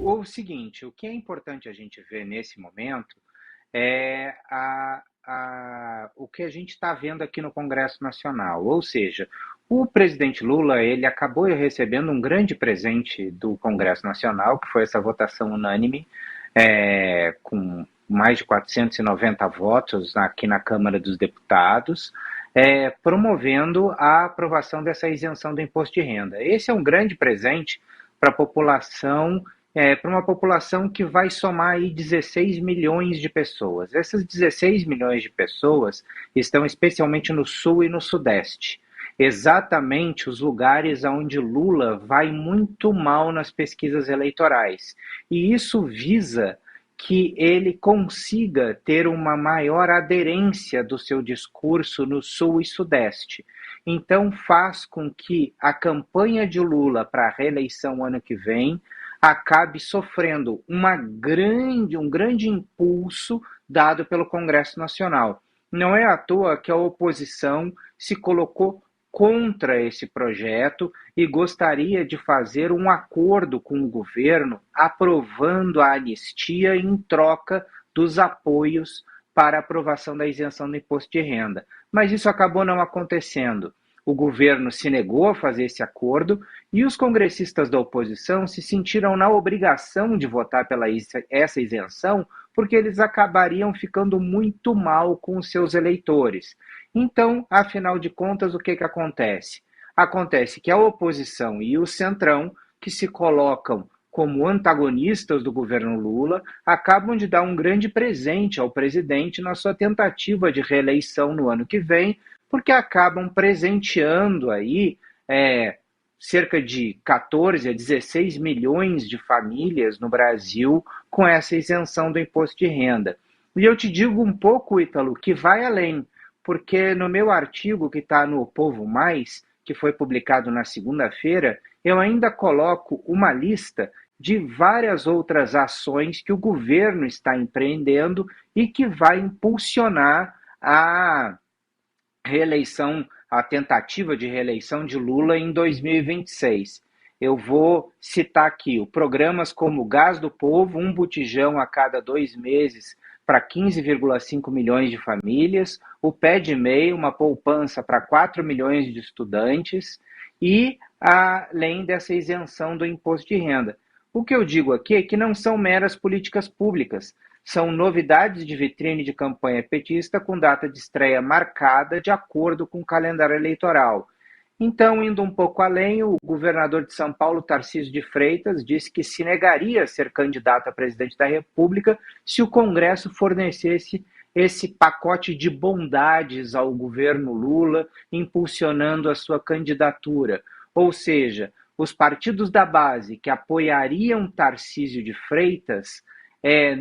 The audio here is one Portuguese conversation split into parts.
o seguinte, o que é importante a gente ver nesse momento é o que a gente está vendo aqui no Congresso Nacional, ou seja, o presidente Lula ele acabou recebendo um grande presente do Congresso Nacional, que foi essa votação unânime, com mais de 490 votos aqui na Câmara dos Deputados, promovendo a aprovação dessa isenção do imposto de renda. Esse é um grande presente para a população, para uma população que vai somar aí 16 milhões de pessoas. Essas 16 milhões de pessoas estão especialmente no Sul e no Sudeste, exatamente os lugares onde Lula vai muito mal nas pesquisas eleitorais. E isso visa que ele consiga ter uma maior aderência do seu discurso no Sul e Sudeste. Então faz com que a campanha de Lula para a reeleição ano que vem acabe sofrendo um grande impulso dado pelo Congresso Nacional. Não é à toa que a oposição se colocou contra esse projeto e gostaria de fazer um acordo com o governo aprovando a anistia em troca dos apoios para a aprovação da isenção do imposto de renda. Mas isso acabou não acontecendo. O governo se negou a fazer esse acordo e os congressistas da oposição se sentiram na obrigação de votar pela essa isenção porque eles acabariam ficando muito mal com os seus eleitores. Então, afinal de contas, o que acontece? Acontece que a oposição e o Centrão, que se colocam como antagonistas do governo Lula, acabam de dar um grande presente ao presidente na sua tentativa de reeleição no ano que vem, porque acabam presenteando aí cerca de 14 a 16 milhões de famílias no Brasil com essa isenção do imposto de renda. E eu te digo um pouco, Ítalo, que vai além, porque no meu artigo que está no O Povo Mais, que foi publicado na segunda-feira, eu ainda coloco uma lista de várias outras ações que o governo está empreendendo e que vai impulsionar a reeleição, a tentativa de reeleição de Lula em 2026. Eu vou citar aqui programas como o Gás do Povo, um botijão a cada 2 meses para 15,5 milhões de famílias, o Pé de Meio, uma poupança para 4 milhões de estudantes e além dessa isenção do imposto de renda. O que eu digo aqui é que não são meras políticas públicas, são novidades de vitrine de campanha petista com data de estreia marcada de acordo com o calendário eleitoral. Então, indo um pouco além, o governador de São Paulo, Tarcísio de Freitas, disse que se negaria a ser candidato a presidente da República se o Congresso fornecesse esse pacote de bondades ao governo Lula, impulsionando a sua candidatura. Ou seja, os partidos da base que apoiariam Tarcísio de Freitas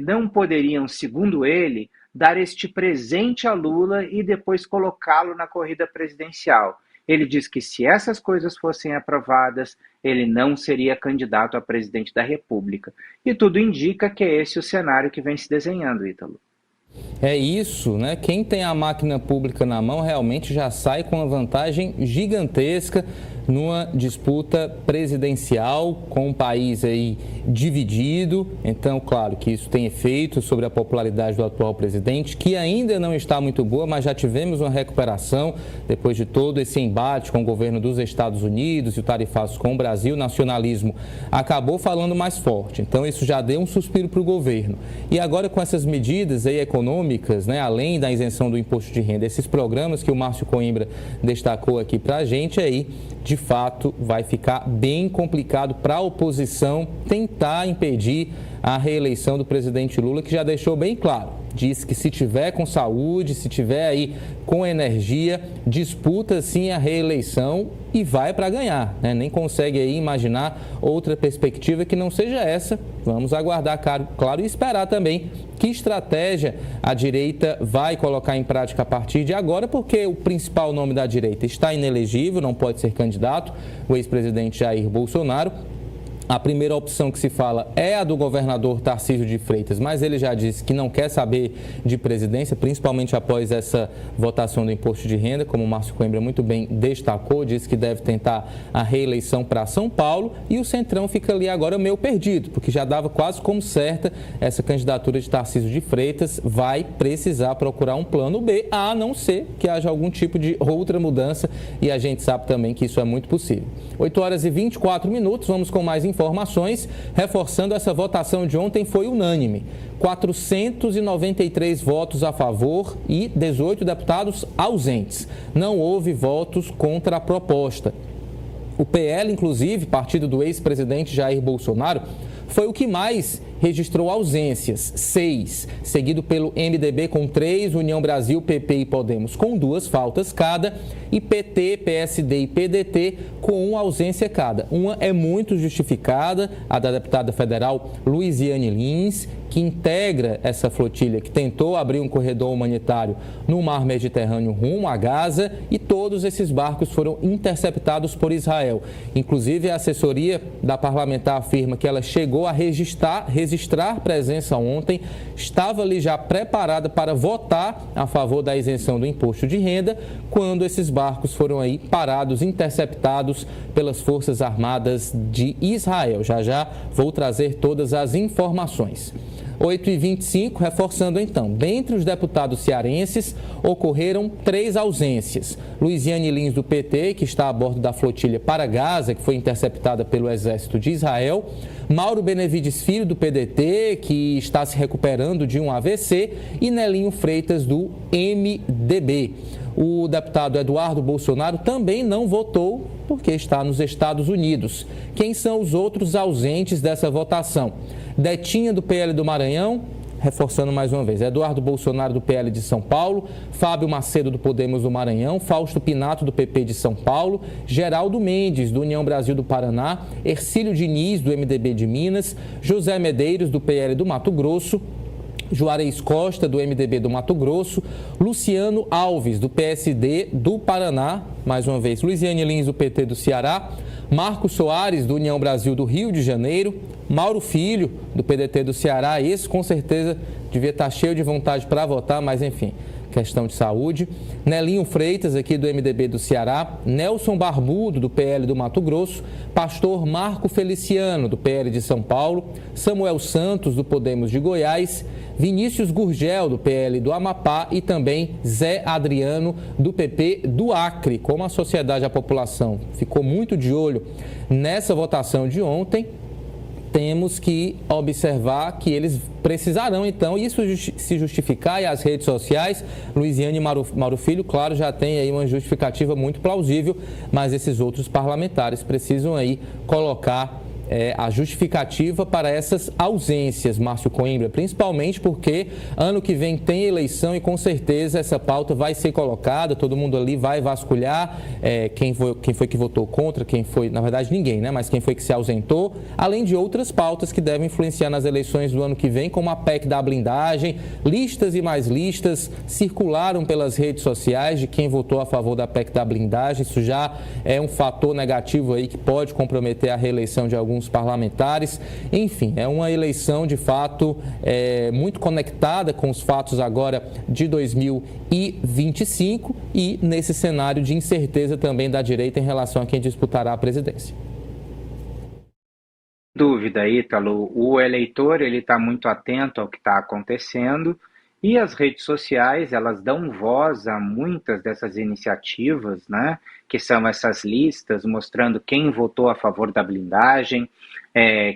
não poderiam, segundo ele, dar este presente a Lula e depois colocá-lo na corrida presidencial. Ele diz que se essas coisas fossem aprovadas, ele não seria candidato a presidente da República. E tudo indica que é esse o cenário que vem se desenhando, Ítalo. É isso, né? Quem tem a máquina pública na mão realmente já sai com uma vantagem gigantesca numa disputa presidencial com o país aí dividido. Então, claro que isso tem efeito sobre a popularidade do atual presidente, que ainda não está muito boa, mas já tivemos uma recuperação depois de todo esse embate com o governo dos Estados Unidos e o tarifaço com o Brasil. O nacionalismo acabou falando mais forte. Então, isso já deu um suspiro para o governo. E agora, com essas medidas aí econômicas, né, além da isenção do imposto de renda, esses programas que o Márcio Coimbra destacou aqui para a gente aí, de fato, vai ficar bem complicado para a oposição tentar impedir a reeleição do presidente Lula, que já deixou bem claro. Diz que se tiver com saúde, se tiver aí com energia, disputa sim a reeleição e vai para ganhar, né? Nem consegue aí imaginar outra perspectiva que não seja essa. Vamos aguardar, claro, e esperar também que estratégia a direita vai colocar em prática a partir de agora, porque o principal nome da direita está inelegível, não pode ser candidato, o ex-presidente Jair Bolsonaro. A primeira opção que se fala é a do governador Tarcísio de Freitas, mas ele já disse que não quer saber de presidência, principalmente após essa votação do imposto de renda, como o Márcio Coimbra muito bem destacou, disse que deve tentar a reeleição para São Paulo, e o Centrão fica ali agora meio perdido, porque já dava quase como certa essa candidatura de Tarcísio de Freitas, vai precisar procurar um plano B, a não ser que haja algum tipo de outra mudança, e a gente sabe também que isso é muito possível. 8 horas e 24 minutos, vamos com mais informações. Reforçando, essa votação de ontem foi unânime. 493 votos a favor e 18 deputados ausentes. Não houve votos contra a proposta. O PL, inclusive, partido do ex-presidente Jair Bolsonaro, foi o que mais registrou ausências, 6, seguido pelo MDB com 3, União Brasil, PP e Podemos com 2 faltas cada, e PT, PSD e PDT com 1 ausência cada. Uma é muito justificada, a da deputada federal Luiziane Lins, que integra essa flotilha que tentou abrir um corredor humanitário no mar Mediterrâneo rumo a Gaza, e todos esses barcos foram interceptados por Israel. Inclusive, a assessoria da parlamentar afirma que ela chegou a registrar presença ontem, estava ali já preparada para votar a favor da isenção do imposto de renda, quando esses barcos foram aí parados, interceptados pelas Forças Armadas de Israel. Já já vou trazer todas as informações. 8h25, reforçando então, dentre os deputados cearenses, ocorreram 3 ausências. Luiziane Lins, do PT, que está a bordo da flotilha para Gaza, que foi interceptada pelo Exército de Israel. Mauro Benevides Filho, do PDT, que está se recuperando de um AVC. E Nelinho Freitas, do MDB. O deputado Eduardo Bolsonaro também não votou porque está nos Estados Unidos. Quem são os outros ausentes dessa votação? Detinha, do PL do Maranhão, reforçando mais uma vez, Eduardo Bolsonaro, do PL de São Paulo, Fábio Macedo, do Podemos do Maranhão, Fausto Pinato, do PP de São Paulo, Geraldo Mendes, do União Brasil do Paraná, Hercílio Diniz, do MDB de Minas, José Medeiros, do PL do Mato Grosso, Juarez Costa, do MDB do Mato Grosso, Luciano Alves, do PSD do Paraná, mais uma vez, Luiziane Lins, do PT do Ceará, Marcos Soares, do União Brasil do Rio de Janeiro, Mauro Filho, do PDT do Ceará, esse com certeza devia estar cheio de vontade para votar, mas enfim, questão de saúde. Nelinho Freitas, aqui do MDB do Ceará, Nelson Barbudo, do PL do Mato Grosso, Pastor Marco Feliciano, do PL de São Paulo, Samuel Santos, do Podemos de Goiás, Vinícius Gurgel, do PL do Amapá, e também Zé Adriano, do PP do Acre. Como a sociedade e a população ficou muito de olho nessa votação de ontem, temos que observar que eles precisarão, então, isso se justificar, e as redes sociais, Luiziane e Mauro Filho, claro, já tem aí uma justificativa muito plausível, mas esses outros parlamentares precisam aí colocar a justificativa para essas ausências, Márcio Coimbra, principalmente porque ano que vem tem eleição e com certeza essa pauta vai ser colocada, todo mundo ali vai vasculhar quem foi que votou contra, quem foi, na verdade ninguém, né? Mas quem foi que se ausentou, além de outras pautas que devem influenciar nas eleições do ano que vem, como a PEC da blindagem. Listas e mais listas circularam pelas redes sociais de quem votou a favor da PEC da blindagem. Isso já é um fator negativo aí que pode comprometer a reeleição de alguns parlamentares. Enfim, é uma eleição de fato muito conectada com os fatos agora de 2025 e nesse cenário de incerteza também da direita em relação a quem disputará a presidência. Dúvida, Ítalo. O eleitor ele está muito atento ao que está acontecendo, e as redes sociais elas dão voz a muitas dessas iniciativas, né? Que são essas listas mostrando quem votou a favor da blindagem,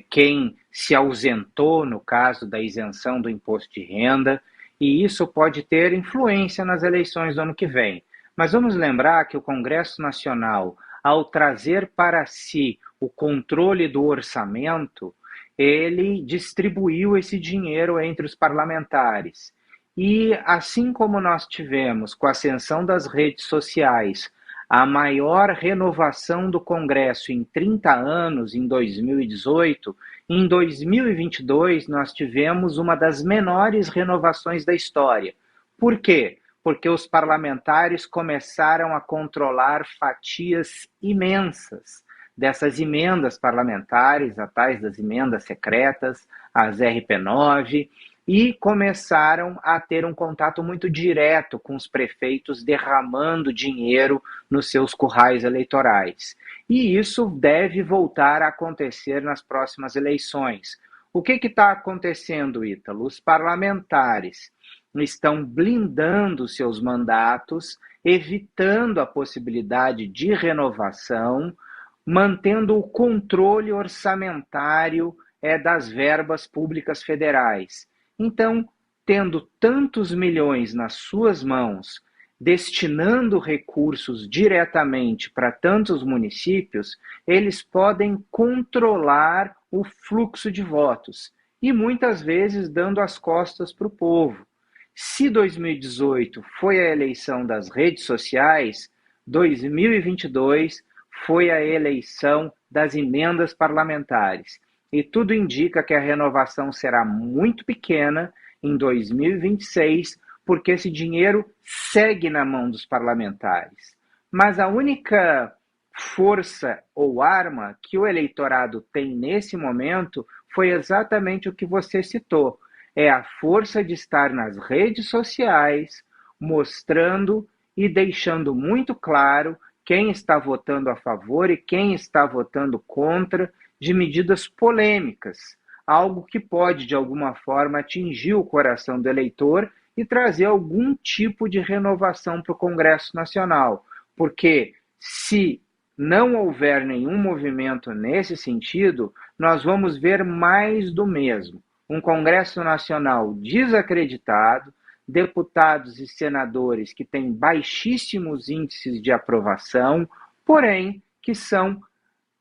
quem se ausentou no caso da isenção do imposto de renda, e isso pode ter influência nas eleições do ano que vem. Mas vamos lembrar que o Congresso Nacional, ao trazer para si o controle do orçamento, ele distribuiu esse dinheiro entre os parlamentares. E assim como nós tivemos com a ascensão das redes sociais a maior renovação do Congresso em 30 anos, em 2018, em 2022 nós tivemos uma das menores renovações da história. Por quê? Porque os parlamentares começaram a controlar fatias imensas dessas emendas parlamentares, a tais das emendas secretas, as RP9, e começaram a ter um contato muito direto com os prefeitos derramando dinheiro nos seus currais eleitorais. E isso deve voltar a acontecer nas próximas eleições. O que está acontecendo, Ítalo? Os parlamentares estão blindando seus mandatos, evitando a possibilidade de renovação, mantendo o controle orçamentário das verbas públicas federais. Então, tendo tantos milhões nas suas mãos, destinando recursos diretamente para tantos municípios, eles podem controlar o fluxo de votos e muitas vezes dando as costas para o povo. Se 2018 foi a eleição das redes sociais, 2022 foi a eleição das emendas parlamentares. E tudo indica que a renovação será muito pequena em 2026, porque esse dinheiro segue na mão dos parlamentares. Mas a única força ou arma que o eleitorado tem nesse momento foi exatamente o que você citou. É a força de estar nas redes sociais, mostrando e deixando muito claro quem está votando a favor e quem está votando contra de medidas polêmicas, algo que pode, de alguma forma, atingir o coração do eleitor e trazer algum tipo de renovação para o Congresso Nacional. Porque se não houver nenhum movimento nesse sentido, nós vamos ver mais do mesmo. Um Congresso Nacional desacreditado, deputados e senadores que têm baixíssimos índices de aprovação, porém que são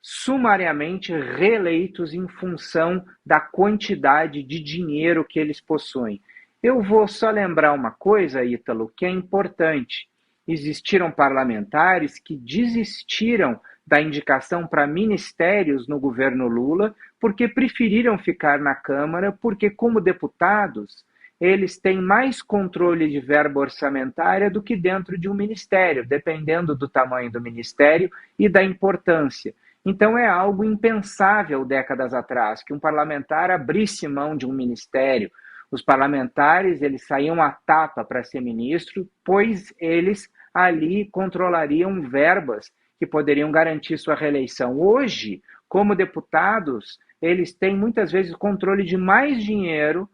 sumariamente reeleitos em função da quantidade de dinheiro que eles possuem. Eu vou só lembrar uma coisa, Ítalo, que é importante. Existiram parlamentares que desistiram da indicação para ministérios no governo Lula porque preferiram ficar na Câmara, porque como deputados eles têm mais controle de verba orçamentária do que dentro de um ministério, dependendo do tamanho do ministério e da importância. Então é algo impensável décadas atrás, que um parlamentar abrisse mão de um ministério. Os parlamentares eles saíam à tapa para ser ministro, pois eles ali controlariam verbas que poderiam garantir sua reeleição. Hoje, como deputados, eles têm muitas vezes controle de mais dinheiro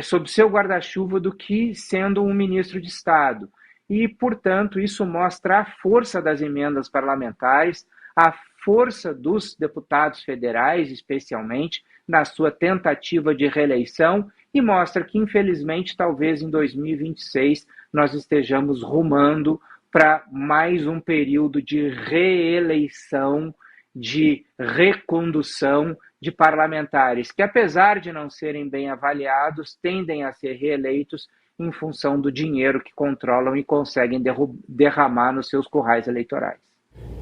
sob seu guarda-chuva do que sendo um ministro de Estado. E, portanto, isso mostra a força das emendas parlamentares, a força dos deputados federais, especialmente, na sua tentativa de reeleição, e mostra que, infelizmente, talvez em 2026 nós estejamos rumando para mais um período de reeleição, de recondução de parlamentares, que apesar de não serem bem avaliados, tendem a ser reeleitos em função do dinheiro que controlam e conseguem derramar nos seus currais eleitorais.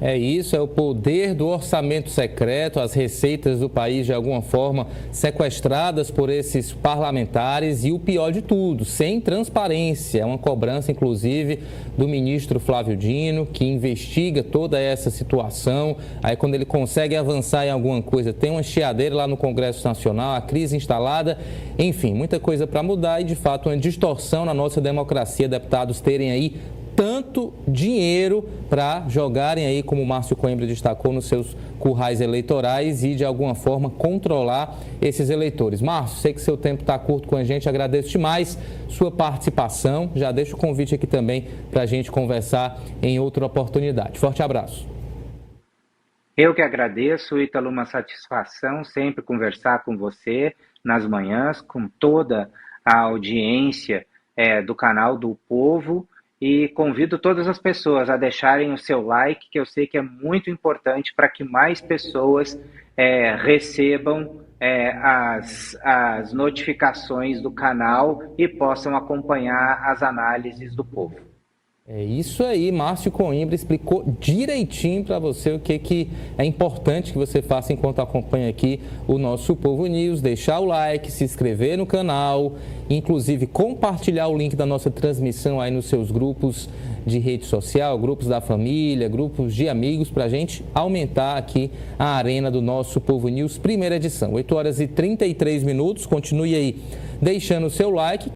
É isso, é o poder do orçamento secreto, as receitas do país de alguma forma sequestradas por esses parlamentares e o pior de tudo, sem transparência. É uma cobrança, inclusive, do ministro Flávio Dino, que investiga toda essa situação. Aí quando ele consegue avançar em alguma coisa, tem uma chiadeira lá no Congresso Nacional, a crise instalada, enfim, muita coisa para mudar e, de fato, uma distorção na nossa democracia, deputados terem aí tanto dinheiro para jogarem aí, como o Márcio Coimbra destacou, nos seus currais eleitorais e, de alguma forma, controlar esses eleitores. Márcio, sei que seu tempo está curto com a gente, agradeço demais sua participação. Já deixo o convite aqui também para a gente conversar em outra oportunidade. Forte abraço. Eu que agradeço, Ítalo, uma satisfação sempre conversar com você nas manhãs, com toda a audiência do canal do Povo. E convido todas as pessoas a deixarem o seu like, que eu sei que é muito importante para que mais pessoas recebam as notificações do canal e possam acompanhar as análises do Povo. É isso aí, Márcio Coimbra explicou direitinho para você o que é importante que você faça enquanto acompanha aqui o nosso Povo News, deixar o like, se inscrever no canal, inclusive compartilhar o link da nossa transmissão aí nos seus grupos de rede social, grupos da família, grupos de amigos, para a gente aumentar aqui a arena do nosso Povo News, primeira edição, 8h33, continue aí deixando o seu like.